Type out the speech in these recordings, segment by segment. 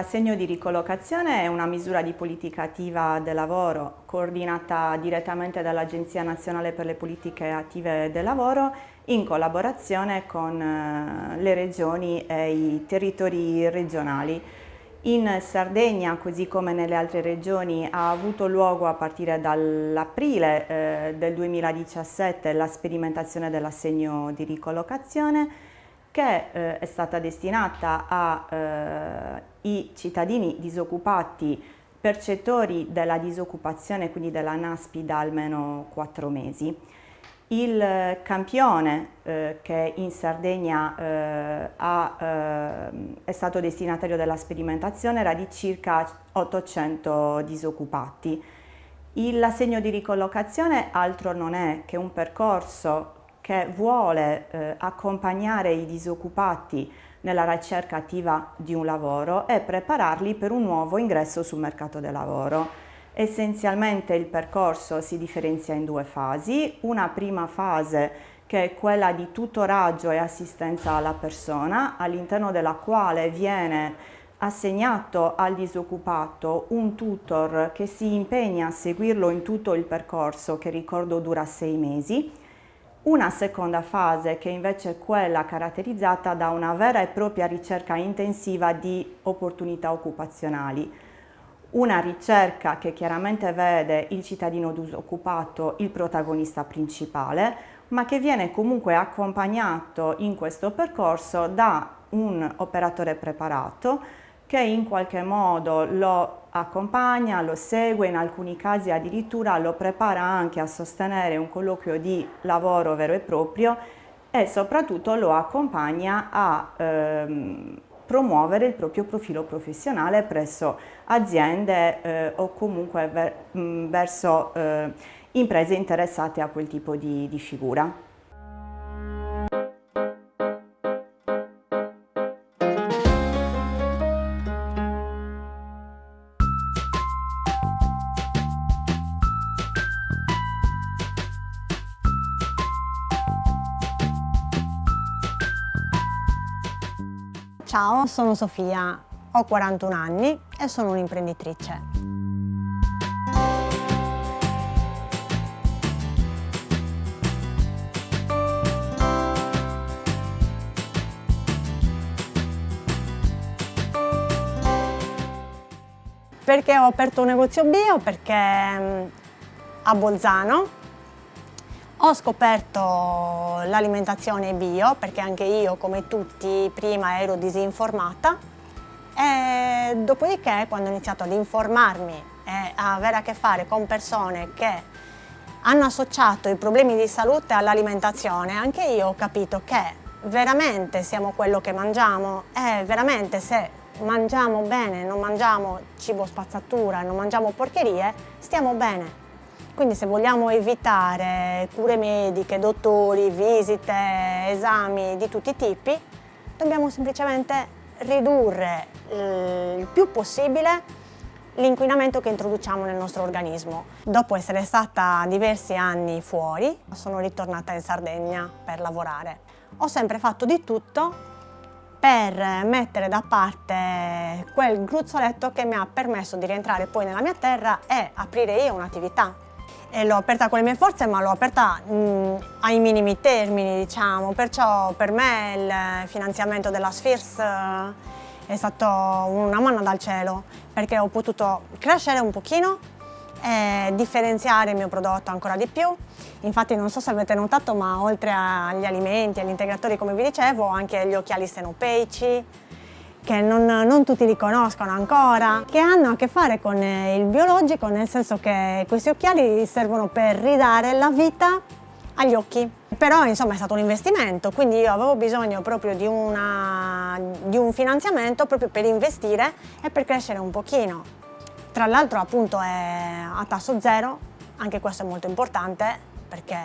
L'assegno di ricollocazione è una misura di politica attiva del lavoro coordinata direttamente dall'Agenzia Nazionale per le Politiche Attive del Lavoro in collaborazione con le regioni e i territori regionali. In Sardegna, così come nelle altre regioni, ha avuto luogo a partire dall'aprile del 2017 la sperimentazione dell'assegno di ricollocazione, che è stata destinata ai cittadini disoccupati percettori della disoccupazione, quindi della NASPI, da almeno 4 mesi. Il campione che in Sardegna è stato destinatario della sperimentazione era di circa 800 disoccupati. L'assegno di ricollocazione altro non è che un percorso che vuole accompagnare i disoccupati nella ricerca attiva di un lavoro e prepararli per un nuovo ingresso sul mercato del lavoro. Essenzialmente il percorso si differenzia in 2 fasi, una prima fase che è quella di tutoraggio e assistenza alla persona, all'interno della quale viene assegnato al disoccupato un tutor che si impegna a seguirlo in tutto il percorso, che ricordo dura 6 mesi. Una seconda fase che invece è quella caratterizzata da una vera e propria ricerca intensiva di opportunità occupazionali. Una ricerca che chiaramente vede il cittadino disoccupato il protagonista principale, ma che viene comunque accompagnato in questo percorso da un operatore preparato che in qualche modo lo accompagna, lo segue, in alcuni casi addirittura lo prepara anche a sostenere un colloquio di lavoro vero e proprio e soprattutto lo accompagna a promuovere il proprio profilo professionale presso aziende o comunque verso imprese interessate a quel tipo di figura. Ciao, sono Sofia, ho 41 anni e sono un'imprenditrice. Perché ho aperto un negozio bio? Perché a Bolzano ho scoperto l'alimentazione bio, perché anche io, come tutti, prima ero disinformata, e dopodiché, quando ho iniziato ad informarmi e a avere a che fare con persone che hanno associato i problemi di salute all'alimentazione, anche io ho capito che veramente siamo quello che mangiamo e veramente se mangiamo bene, non mangiamo cibo spazzatura, non mangiamo porcherie, stiamo bene. Quindi se vogliamo evitare cure mediche, dottori, visite, esami di tutti i tipi, dobbiamo semplicemente ridurre il più possibile l'inquinamento che introduciamo nel nostro organismo. Dopo essere stata diversi anni fuori, sono ritornata in Sardegna per lavorare. Ho sempre fatto di tutto per mettere da parte quel gruzzoletto che mi ha permesso di rientrare poi nella mia terra e aprire io un'attività. E l'ho aperta con le mie forze, ma l'ho aperta ai minimi termini, diciamo. Perciò per me il finanziamento della Sfirs è stato una manna dal cielo, perché ho potuto crescere un pochino e differenziare il mio prodotto ancora di più. Infatti non so se avete notato, ma oltre agli alimenti, agli integratori, come vi dicevo, ho anche gli occhiali stenopeici, che non tutti li conoscono ancora, che hanno a che fare con il biologico, nel senso che questi occhiali servono per ridare la vita agli occhi. Però insomma è stato un investimento, quindi io avevo bisogno proprio di un finanziamento proprio per investire e per crescere un pochino. Tra l'altro appunto è a tasso zero, anche questo è molto importante perché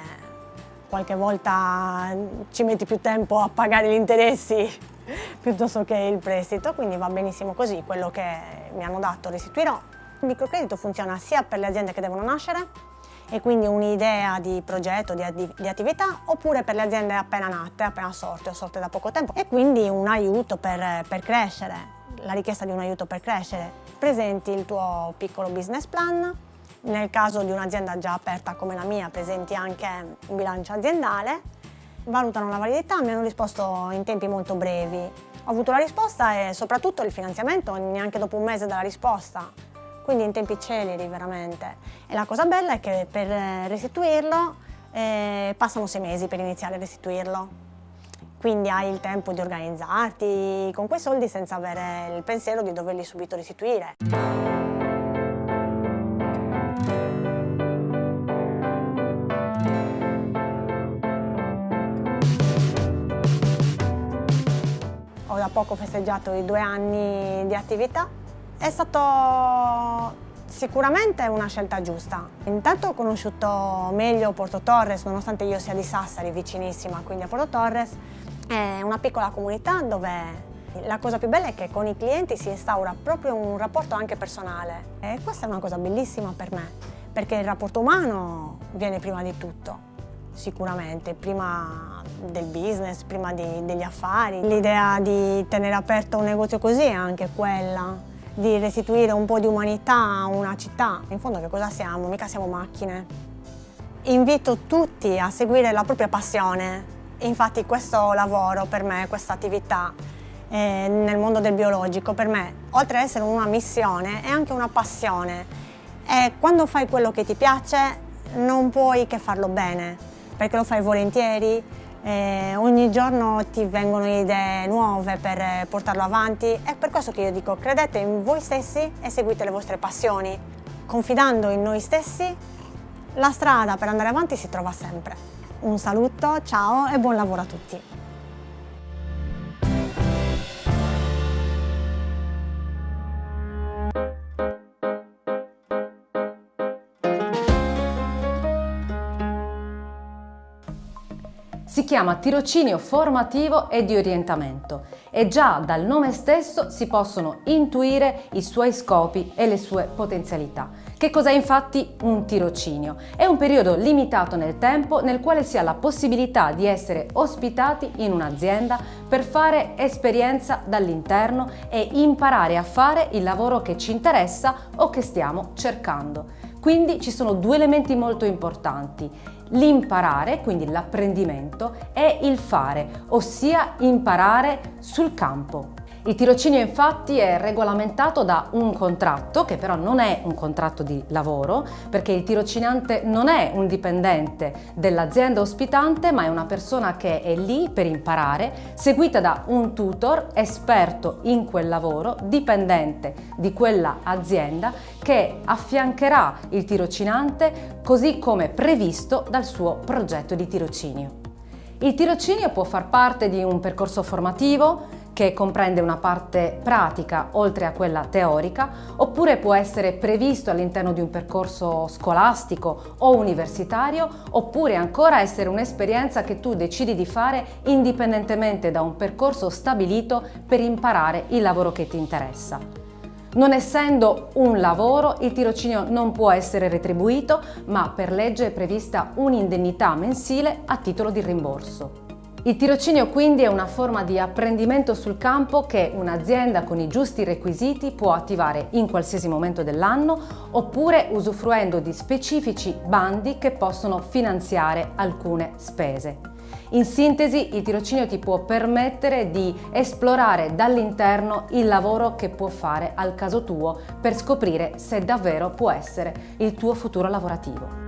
qualche volta ci metti più tempo a pagare gli interessi piuttosto che il prestito, quindi va benissimo così, quello che mi hanno dato restituirò. Il microcredito funziona sia per le aziende che devono nascere e quindi un'idea di progetto, di attività, oppure per le aziende appena nate, appena sorte o sorte da poco tempo, e quindi un aiuto per crescere. la richiesta di un aiuto per crescere, presenti il tuo piccolo business plan. Nel caso di un'azienda già aperta come la mia, presenti anche un bilancio aziendale, valutano la validità, mi hanno risposto in tempi molto brevi. Ho avuto la risposta e soprattutto il finanziamento neanche dopo un mese dalla risposta, quindi in tempi celeri veramente. E la cosa bella è che per restituirlo passano 6 mesi per iniziare a restituirlo. Quindi hai il tempo di organizzarti con quei soldi senza avere il pensiero di doverli subito restituire. Ho da poco festeggiato i 2 anni di attività. È stato sicuramente una scelta giusta. Intanto ho conosciuto meglio Porto Torres, nonostante io sia di Sassari, vicinissima, quindi a Porto Torres. È una piccola comunità dove la cosa più bella è che con i clienti si instaura proprio un rapporto anche personale. E questa è una cosa bellissima per me, perché il rapporto umano viene prima di tutto. Sicuramente, prima del business, prima degli affari. L'idea di tenere aperto un negozio così è anche quella, di restituire un po' di umanità a una città. In fondo che cosa siamo? Mica siamo macchine. Invito tutti a seguire la propria passione. Infatti questo lavoro per me, questa attività nel mondo del biologico, per me, oltre ad essere una missione, è anche una passione. E quando fai quello che ti piace non puoi che farlo bene, perché lo fai volentieri, ogni giorno ti vengono idee nuove per portarlo avanti. È per questo che io dico: credete in voi stessi e seguite le vostre passioni. Confidando in noi stessi, la strada per andare avanti si trova sempre. Un saluto, ciao e buon lavoro a tutti. Si chiama tirocinio formativo e di orientamento e già dal nome stesso si possono intuire i suoi scopi e le sue potenzialità. Che cos'è infatti un tirocinio? È un periodo limitato nel tempo nel quale si ha la possibilità di essere ospitati in un'azienda per fare esperienza dall'interno e imparare a fare il lavoro che ci interessa o che stiamo cercando. Quindi ci sono 2 elementi molto importanti: l'imparare, quindi l'apprendimento, e il fare, ossia imparare sul campo. Il tirocinio infatti è regolamentato da un contratto, che però non è un contratto di lavoro, perché il tirocinante non è un dipendente dell'azienda ospitante, ma è una persona che è lì per imparare, seguita da un tutor esperto in quel lavoro, dipendente di quella azienda, che affiancherà il tirocinante così come previsto dal suo progetto di tirocinio. Il tirocinio può far parte di un percorso formativo che comprende una parte pratica oltre a quella teorica, oppure può essere previsto all'interno di un percorso scolastico o universitario, oppure ancora essere un'esperienza che tu decidi di fare indipendentemente da un percorso stabilito per imparare il lavoro che ti interessa. Non essendo un lavoro, il tirocinio non può essere retribuito, ma per legge è prevista un'indennità mensile a titolo di rimborso. Il tirocinio quindi è una forma di apprendimento sul campo che un'azienda con i giusti requisiti può attivare in qualsiasi momento dell'anno, oppure usufruendo di specifici bandi che possono finanziare alcune spese. In sintesi, il tirocinio ti può permettere di esplorare dall'interno il lavoro che può fare al caso tuo per scoprire se davvero può essere il tuo futuro lavorativo.